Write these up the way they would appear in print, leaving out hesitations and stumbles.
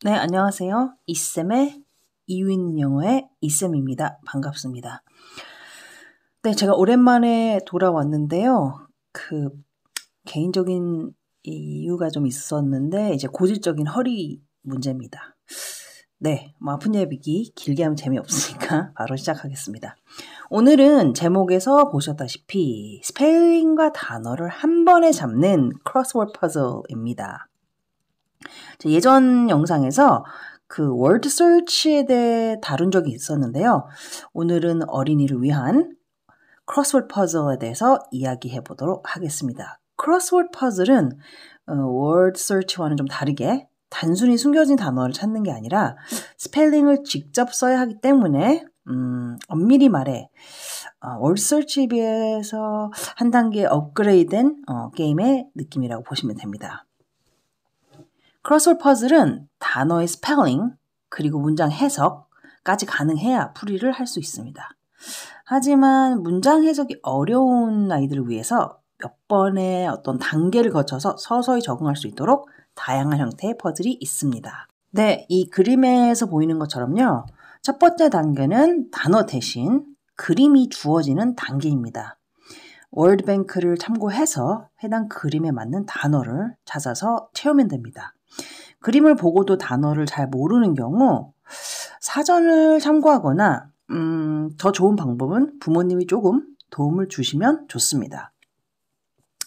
네, 안녕하세요. 이쌤의 이윈 영어의 이쌤입니다. 반갑습니다. 네, 제가 오랜만에 돌아왔는데요. 개인적인 이유가 좀 있었는데, 이제 고질적인 허리 문제입니다. 네, 아픈 얘기 길게 하면 재미없으니까 바로 시작하겠습니다. 오늘은 제목에서 보셨다시피 스펠링과 단어를 한 번에 잡는 크로스워드 퍼즐입니다. 예전 영상에서 월드 서치에 대해 다룬 적이 있었는데요. 오늘은 어린이를 위한 크로스워드 퍼즐에 대해서 이야기해 보도록 하겠습니다. 크로스워드 퍼즐은 월드 서치와는 좀 다르게 단순히 숨겨진 단어를 찾는 게 아니라 스펠링을 직접 써야 하기 때문에 엄밀히 말해 월드 서치에 비해서 한 단계 업그레이드된 게임의 느낌이라고 보시면 됩니다. 크로스워드 퍼즐은 단어의 스펠링 그리고 문장 해석까지 가능해야 풀이를 할 수 있습니다. 하지만 문장 해석이 어려운 아이들을 위해서 몇 번의 어떤 단계를 거쳐서 서서히 적응할 수 있도록 다양한 형태의 퍼즐이 있습니다. 네, 이 그림에서 보이는 것처럼요. 첫 번째 단계는 단어 대신 그림이 주어지는 단계입니다. 월드뱅크를 참고해서 해당 그림에 맞는 단어를 찾아서 채우면 됩니다. 그림을 보고도 단어를 잘 모르는 경우 사전을 참고하거나 더 좋은 방법은 부모님이 조금 도움을 주시면 좋습니다.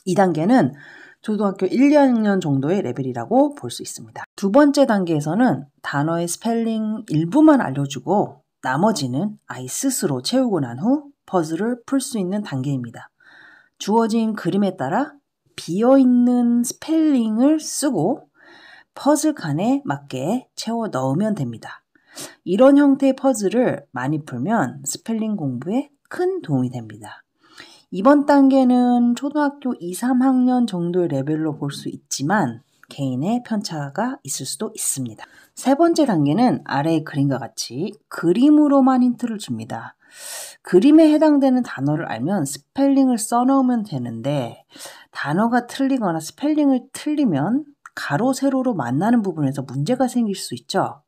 이 단계는 초등학교 1, 2학년 정도의 레벨이라고 볼 수 있습니다. 두 번째 단계에서는 단어의 스펠링 일부만 알려주고 나머지는 아이 스스로 채우고 난 후 퍼즐을 풀 수 있는 단계입니다. 주어진 그림에 따라 비어있는 스펠링을 쓰고 퍼즐 칸에 맞게 채워 넣으면 됩니다. 이런 형태의 퍼즐을 많이 풀면 스펠링 공부에 큰 도움이 됩니다. 이번 단계는 초등학교 2, 3학년 정도의 레벨로 볼 수 있지만 개인의 편차가 있을 수도 있습니다. 세 번째 단계는 아래의 그림과 같이 그림으로만 힌트를 줍니다. 그림에 해당되는 단어를 알면 스펠링을 써넣으면 되는데 단어가 틀리거나 스펠링을 틀리면 가로, 세로로 만나는 부분에서 문제가 생길 수 있죠.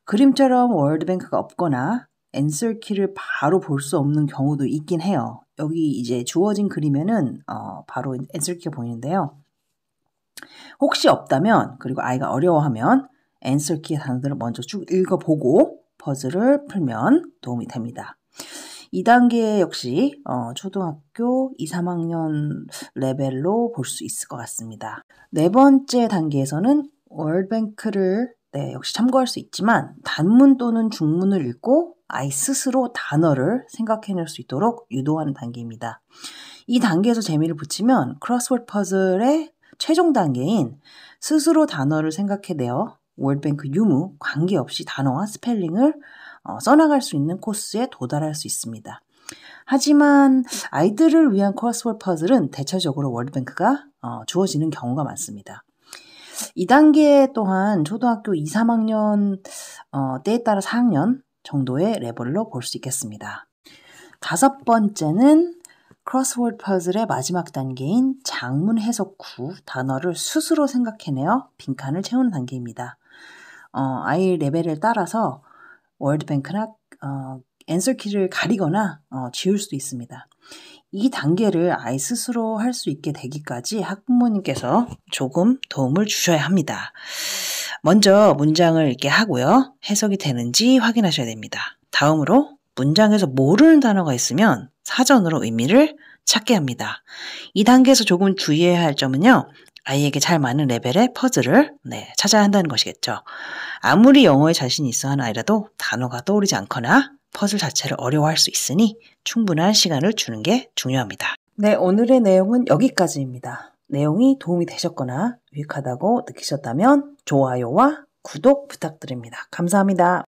그림처럼 월드뱅크가 없거나 앤서 키를 바로 볼 수 없는 경우도 있긴 해요. 여기 이제 주어진 그림에는 바로 앤서 키가 보이는데요. 혹시 없다면 그리고 아이가 어려워하면 앤서 키의 단어들을 먼저 쭉 읽어보고 퍼즐을 풀면 도움이 됩니다. 이 단계 역시 초등학교 2, 3학년 레벨로 볼 수 있을 것 같습니다. 네 번째 단계에서는 월드뱅크를 역시 참고할 수 있지만 단문 또는 중문을 읽고 아이 스스로 단어를 생각해낼 수 있도록 유도하는 단계입니다. 이 단계에서 재미를 붙이면 크로스워드 퍼즐의 최종 단계인 스스로 단어를 생각해내어 월드뱅크 유무 관계없이 단어와 스펠링을 써나갈 수 있는 코스에 도달할 수 있습니다. 하지만 아이들을 위한 크로스워드 퍼즐은 대체적으로 월드뱅크가 주어지는 경우가 많습니다. 이 단계 또한 초등학교 2, 3학년 때에 따라 4학년 정도의 레벨로 볼 수 있겠습니다. 다섯 번째는 크로스워드 퍼즐의 마지막 단계인 장문 해석 후 단어를 스스로 생각해내어 빈칸을 채우는 단계입니다. 아이 레벨에 따라서 월드뱅크나 앤서 키를 가리거나 지울 수도 있습니다. 이 단계를 아이 스스로 할 수 있게 되기까지 학부모님께서 조금 도움을 주셔야 합니다. 먼저 문장을 읽게 하고요. 해석이 되는지 확인하셔야 됩니다. 다음으로 문장에서 모르는 단어가 있으면 사전으로 의미를 찾게 합니다. 이 단계에서 조금 주의해야 할 점은요. 아이에게 잘 맞는 레벨의 퍼즐을 찾아야 한다는 것이겠죠. 아무리 영어에 자신이 있어 하는 아이라도 단어가 떠오르지 않거나 퍼즐 자체를 어려워할 수 있으니 충분한 시간을 주는 게 중요합니다. 네, 오늘의 내용은 여기까지입니다. 내용이 도움이 되셨거나 유익하다고 느끼셨다면 좋아요와 구독 부탁드립니다. 감사합니다.